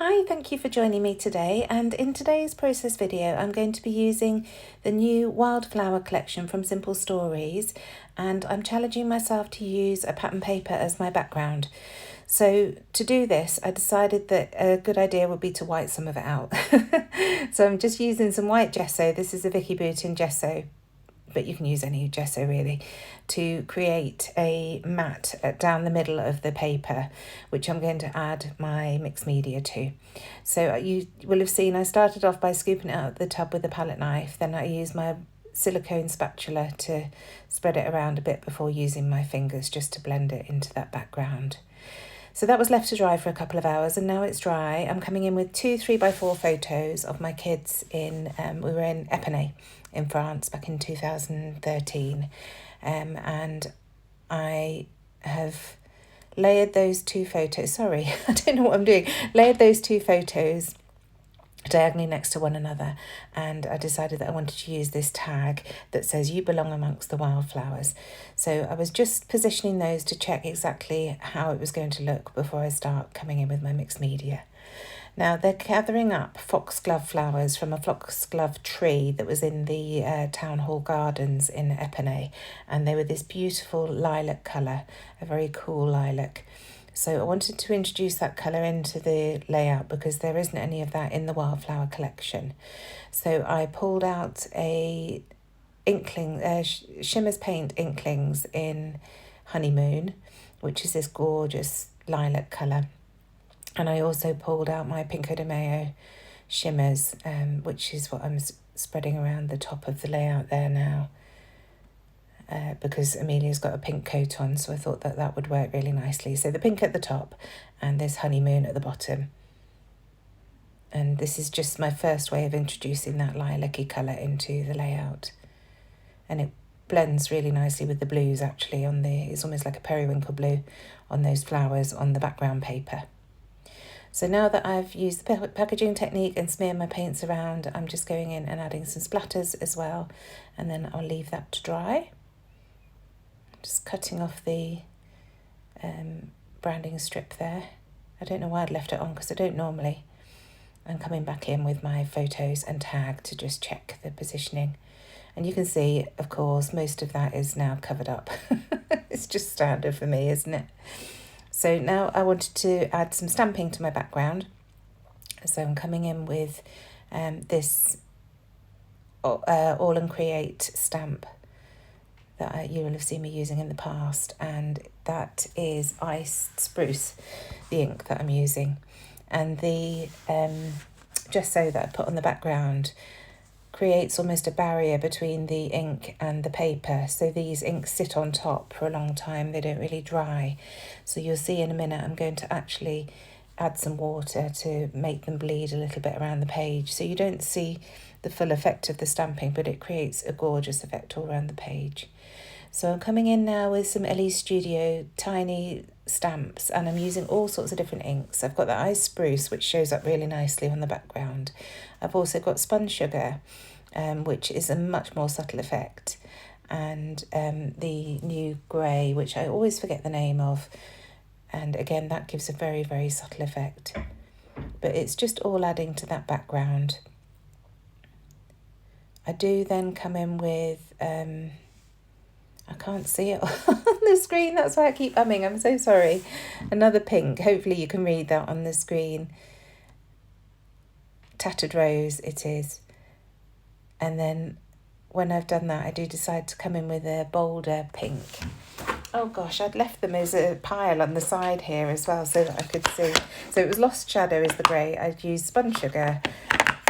Hi, thank you for joining me today, and in today's process video I'm going to be using the new Wildflower collection from Simple Stories, and I'm challenging myself to use a pattern paper as my background. So to do this I decided that a good idea would be to white some of it out. So I'm just using some white gesso. This is a Vicky Boutin gesso, but you can use any gesso really, to create a mat down the middle of the paper, which I'm going to add my mixed media to. So you will have seen I started off by scooping it out of the tub with a palette knife, then I used my silicone spatula to spread it around a bit before using my fingers just to blend it into that background. So that was left to dry for a couple of hours, and now it's dry. I'm coming in with 2 3x4 photos of my kids in, we were in Epinay in France back in 2013, and I have layered those 2 photos, sorry, I don't know what I'm doing, layered those 2 photos diagonally next to one another, and I decided that I wanted to use this tag that says "You belong amongst the wildflowers." So I was just positioning those to check exactly how it was going to look before I start coming in with my mixed media. Now they're gathering up foxglove flowers from a foxglove tree that was in the town hall gardens in Epinay, and they were this beautiful lilac colour, a very cool lilac. So I wanted to introduce that colour into the layout because there isn't any of that in the Wildflower collection. So I pulled out a Shimmer's Paint Inklings in Honeymoon, which is this gorgeous lilac colour. And I also pulled out my Pinko de Mayo shimmers, which is what I'm spreading around the top of the layout there now. Because Amelia's got a pink coat on, so I thought that that would work really nicely. So the pink at the top and this Honeymoon at the bottom. And this is just my first way of introducing that lilac-y colour into the layout. And it blends really nicely with the blues actually on it's almost like a periwinkle blue on those flowers on the background paper. So now that I've used the packaging technique and smeared my paints around, I'm just going in and adding some splatters as well, and then I'll leave that to dry. Just cutting off the branding strip there. I don't know why I'd left it on because I don't normally. I'm coming back in with my photos and tag to just check the positioning. And you can see, of course, most of that is now covered up. It's just standard for me, isn't it? So now I wanted to add some stamping to my background. So I'm coming in with this All and Create stamp that you will have seen me using in the past, and that is iced spruce, the ink that I'm using. And the gesso that I put on the background creates almost a barrier between the ink and the paper, so these inks sit on top for a long time, they don't really dry. So you'll see in a minute I'm going to actually add some water to make them bleed a little bit around the page, so you don't see the full effect of the stamping, but it creates a gorgeous effect all around the page. So I'm coming in now with some Ellie Studio tiny stamps, and I'm using all sorts of different inks. I've got the ice spruce, which shows up really nicely on the background. I've also got spun sugar, which is a much more subtle effect, and the new grey, which I always forget the name of, and again that gives a very, very subtle effect. But it's just all adding to that background. I do then come in with, I can't see it on the screen, that's why I keep humming, I'm so sorry. Another pink, hopefully you can read that on the screen. Tattered Rose it is. And then when I've done that, I do decide to come in with a bolder pink. Oh gosh, I'd left them as a pile on the side here as well so that I could see. So it was Lost Shadow is the grey. I'd used spun sugar,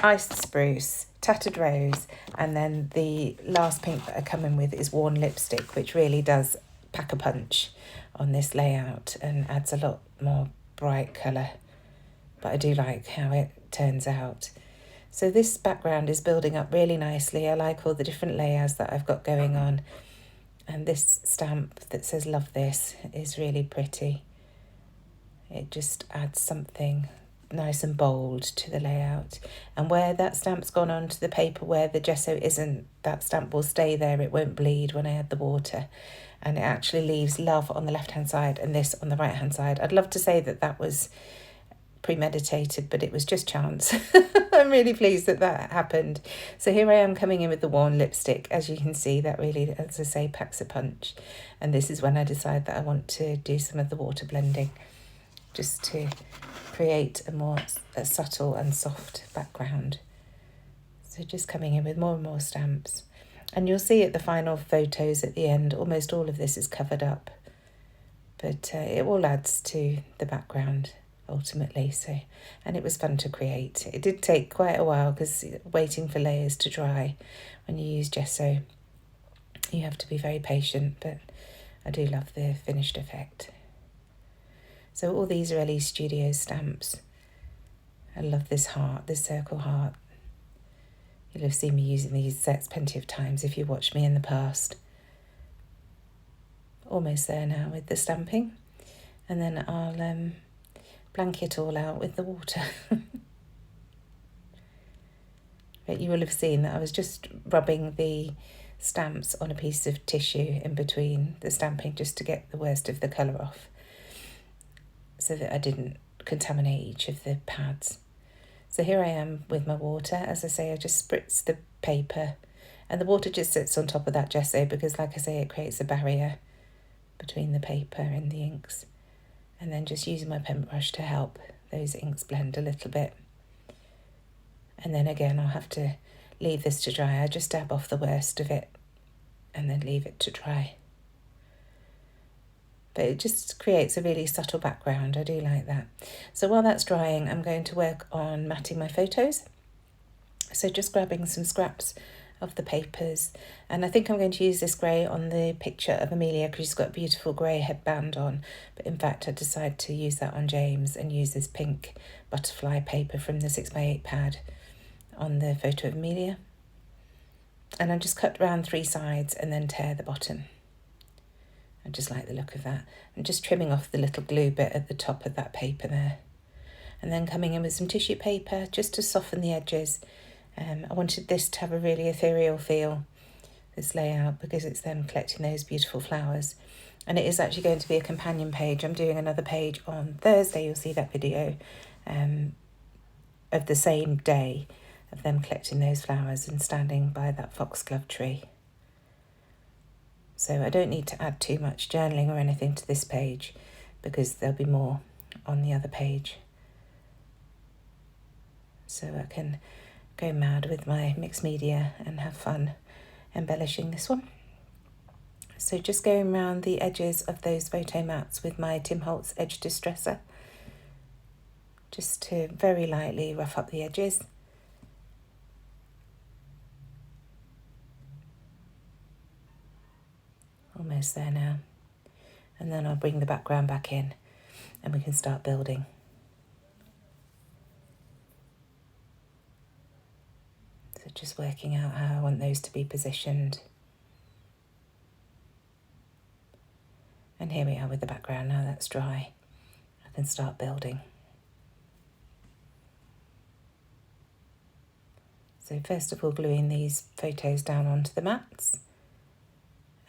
iced spruce, Tattered Rose, and then the last pink that I come in with is Worn Lipstick, which really does pack a punch on this layout and adds a lot more bright colour. But I do like how it turns out. So this background is building up really nicely. I like all the different layers that I've got going on. And this stamp that says "Love This" is really pretty. It just adds something nice and bold to the layout. And where that stamp's gone onto the paper where the gesso isn't, that stamp will stay there. It won't bleed when I add the water. And it actually leaves love on the left-hand side and this on the right-hand side. I'd love to say that that was premeditated, but it was just chance. I'm really pleased that that happened. So here I am coming in with the worn lipstick. As you can see, that really, as I say, packs a punch. And this is when I decide that I want to do some of the water blending, just to create a subtle and soft background. So just coming in with more and more stamps. And you'll see at the final photos at the end, almost all of this is covered up. But it all adds to the background ultimately. So, and it was fun to create. It did take quite a while because waiting for layers to dry when you use gesso, you have to be very patient, but I do love the finished effect. So all these are Ellie Studios stamps. I love this heart, this circle heart. You'll have seen me using these sets plenty of times if you watched me in the past. Almost there now with the stamping. And then I'll blank it all out with the water. But you will have seen that I was just rubbing the stamps on a piece of tissue in between the stamping just to get the worst of the colour off, so that I didn't contaminate each of the pads. So here I am with my water. As I say, I just spritz the paper and the water just sits on top of that gesso because, like I say, it creates a barrier between the paper and the inks. And then just using my pen brush to help those inks blend a little bit. And then again, I'll have to leave this to dry. I just dab off the worst of it and then leave it to dry. But it just creates a really subtle background. I do like that. So while that's drying, I'm going to work on matting my photos. So just grabbing some scraps of the papers. And I think I'm going to use this grey on the picture of Amelia because she's got a beautiful grey headband on. But in fact, I decided to use that on James and use this pink butterfly paper from the 6x8 pad on the photo of Amelia. And I just cut around 3 sides and then tear the bottom. I just like the look of that. I'm just trimming off the little glue bit at the top of that paper there. And then coming in with some tissue paper just to soften the edges. I wanted this to have a really ethereal feel, this layout, because it's them collecting those beautiful flowers. And it is actually going to be a companion page. I'm doing another page on Thursday. You'll see that video of the same day of them collecting those flowers and standing by that foxglove tree. So I don't need to add too much journaling or anything to this page because there'll be more on the other page. So I can go mad with my mixed media and have fun embellishing this one. So just going around the edges of those photo mats with my Tim Holtz Edge Distresser, just to very lightly rough up the edges. Almost there now. And then I'll bring the background back in and we can start building. So just working out how I want those to be positioned. And here we are with the background. Now that's dry, I can start building. So first of all, gluing these photos down onto the mats,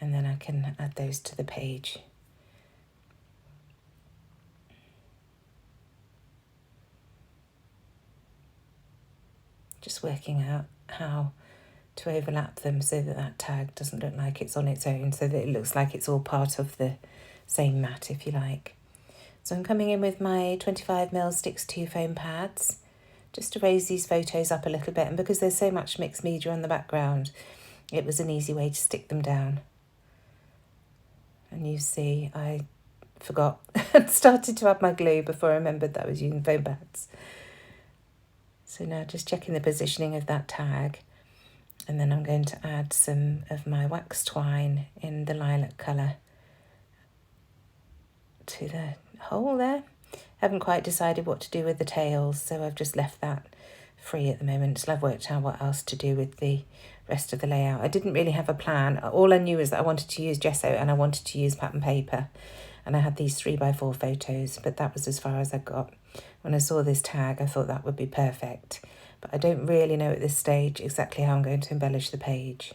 and then I can add those to the page. Just working out how to overlap them so that that tag doesn't look like it's on its own, so that it looks like it's all part of the same mat, if you like. So I'm coming in with my 25mm Sticks 2 foam pads, just to raise these photos up a little bit, and because there's so much mixed media on the background, it was an easy way to stick them down. And you see, I forgot and started to add my glue before I remembered that I was using foam pads. So now just checking the positioning of that tag, and then I'm going to add some of my wax twine in the lilac colour to the hole there. I haven't quite decided what to do with the tails, so I've just left that free at the moment until I've worked out what else to do with the rest of the layout. I didn't really have a plan. All I knew was that I wanted to use gesso and I wanted to use pattern paper, and I had these 3x4 photos, but that was as far as I got. When I saw this tag, I thought that would be perfect, but I don't really know at this stage exactly how I'm going to embellish the page.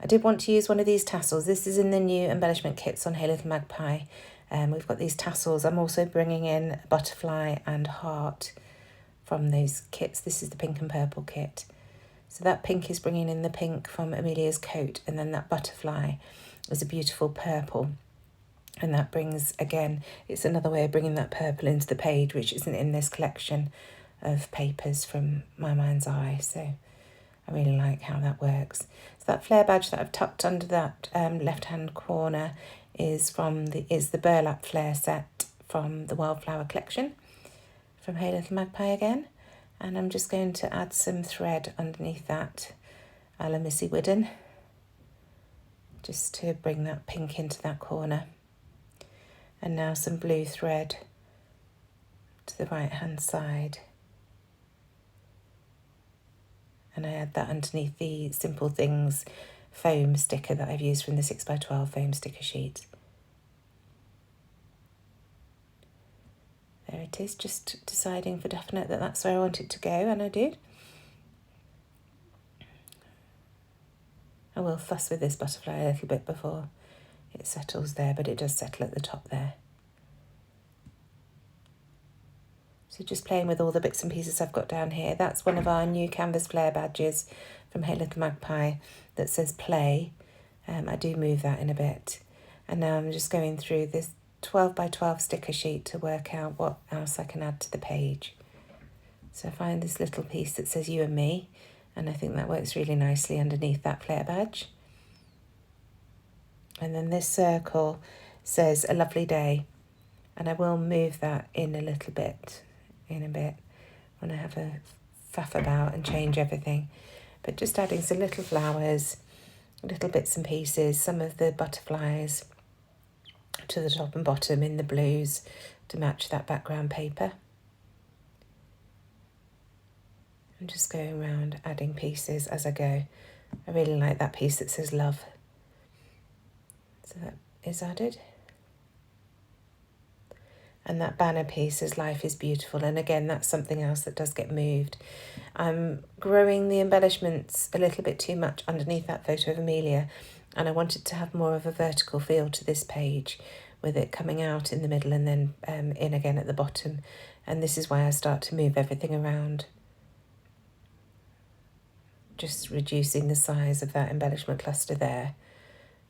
I did want to use one of these tassels. This is in the new embellishment kits on Hey Little Magpie. We've got these tassels. I'm also bringing in butterfly and heart from those kits. This is the pink and purple kit. So that pink is bringing in the pink from Amelia's coat, and then that butterfly is a beautiful purple. And that brings, again, it's another way of bringing that purple into the page, which isn't in this collection of papers from My Mind's Eye. So I really like how that works. So that Flair badge that I've tucked under that left-hand corner is the burlap Flair set from the Wildflower collection from Hey Little Magpie again. And I'm just going to add some thread underneath that a la Missy Widden, just to bring that pink into that corner. And now some blue thread to the right hand side. And I add that underneath the Simple Things foam sticker that I've used from the 6x12 foam sticker sheet. There it is, just deciding for definite that that's where I want it to go, and I did. I will fuss with this butterfly a little bit before it settles there, but it does settle at the top there. So just playing with all the bits and pieces I've got down here. That's one of our new canvas Flair badges from Hey Little Magpie that says play. I do move that in a bit. And now I'm just going through this 12x12 sticker sheet to work out what else I can add to the page. So I find this little piece that says you and me, and I think that works really nicely underneath that Flair badge. And then this circle says a lovely day, and I will move that in a little bit in a bit when I have a faff about and change everything. But just adding some little flowers, little bits and pieces, some of the butterflies to the top and bottom in the blues to match that background paper. I'm just going around adding pieces as I go. I really like that piece that says love. So that is added. And that banner piece is Life is Beautiful. And again, that's something else that does get moved. I'm growing the embellishments a little bit too much underneath that photo of Amelia. And I wanted to have more of a vertical feel to this page, with it coming out in the middle and then in again at the bottom. And this is why I start to move everything around. Just reducing the size of that embellishment cluster there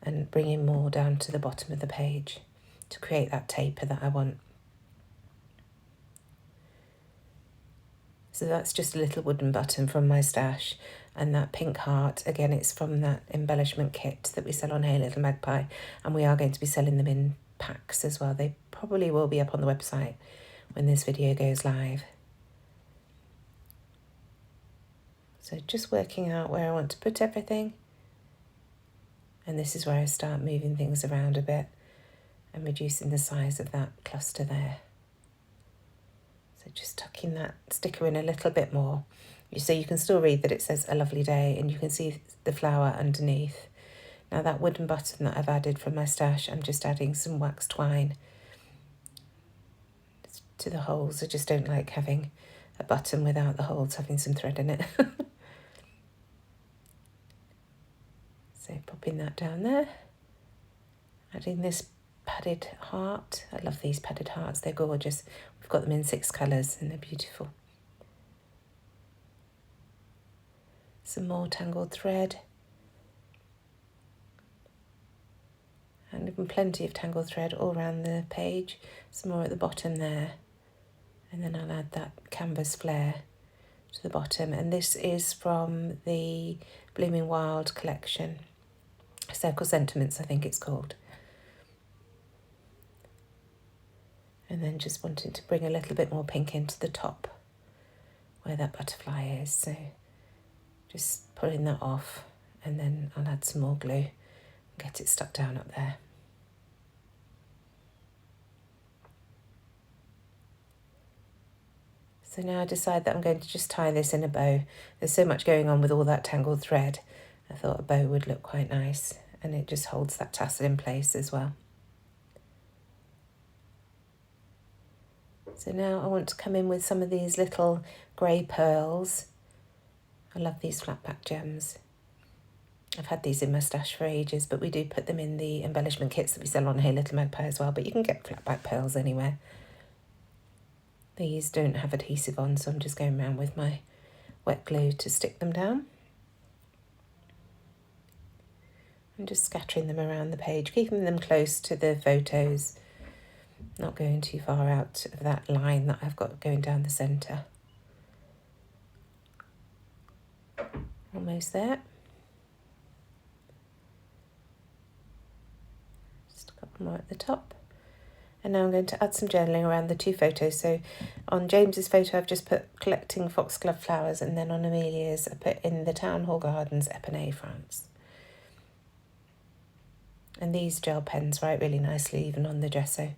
and bringing more down to the bottom of the page to create that taper that I want. So that's just a little wooden button from my stash, and that pink heart, again, it's from that embellishment kit that we sell on Hey Little Magpie, and we are going to be selling them in packs as well. They probably will be up on the website when this video goes live. So just working out where I want to put everything, and this is where I start moving things around a bit and reducing the size of that cluster there. So just tucking that sticker in a little bit more. So you can still read that it says a lovely day, and you can see the flower underneath. Now that wooden button that I've added from my stash, I'm just adding some wax twine to the holes. I just don't like having a button without the holes having some thread in it. So popping that down there. Adding this padded heart. I love these padded hearts, they're gorgeous. We've got them in 6 colours and they're beautiful. Some more tangled thread. And even plenty of tangled thread all around the page. Some more at the bottom there. And then I'll add that canvas flare to the bottom. And this is from the Blooming Wild collection. Circle Sentiments, I think it's called. And then just wanting to bring a little bit more pink into the top where that butterfly is. So just pulling that off, and then I'll add some more glue and get it stuck down up there. So now I decide that I'm going to just tie this in a bow. There's so much going on with all that tangled thread. I thought a bow would look quite nice, and it just holds that tassel in place as well. So now I want to come in with some of these little grey pearls. I love these flat back gems. I've had these in my stash for ages, but we do put them in the embellishment kits that we sell on Hey Little Magpie as well, but you can get flat back pearls anywhere. These don't have adhesive on, so I'm just going around with my wet glue to stick them down. I'm just scattering them around the page, keeping them close to the photos, not going too far out of that line that I've got going down the centre. Almost there. Just a couple more at the top. And now I'm going to add some journaling around the two photos. So on James's photo, I've just put collecting foxglove flowers, and then on Amelia's, I put in the Town Hall Gardens, Epinay, France. And these gel pens write really nicely, even on the gesso.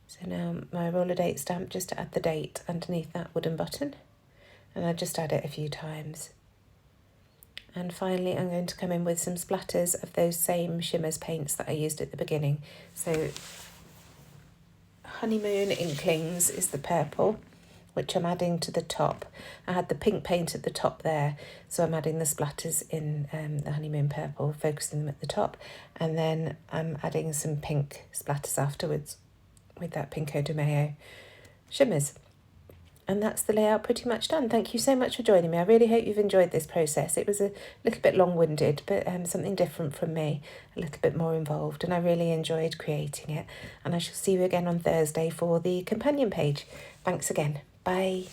So now my roller date stamp, just to add the date underneath that wooden button. And I just add it a few times. And finally, I'm going to come in with some splatters of those same shimmers paints that I used at the beginning. So Honeymoon Inklings is the purple, which I'm adding to the top. I had the pink paint at the top there, so I'm adding the splatters in the Honeymoon Purple, focusing them at the top. And then I'm adding some pink splatters afterwards with that Pinko de Mayo shimmers. And that's the layout pretty much done. Thank you so much for joining me. I really hope you've enjoyed this process. It was a little bit long-winded, but something different from me, a little bit more involved, and I really enjoyed creating it. And I shall see you again on Thursday for the companion page. Thanks again. Bye.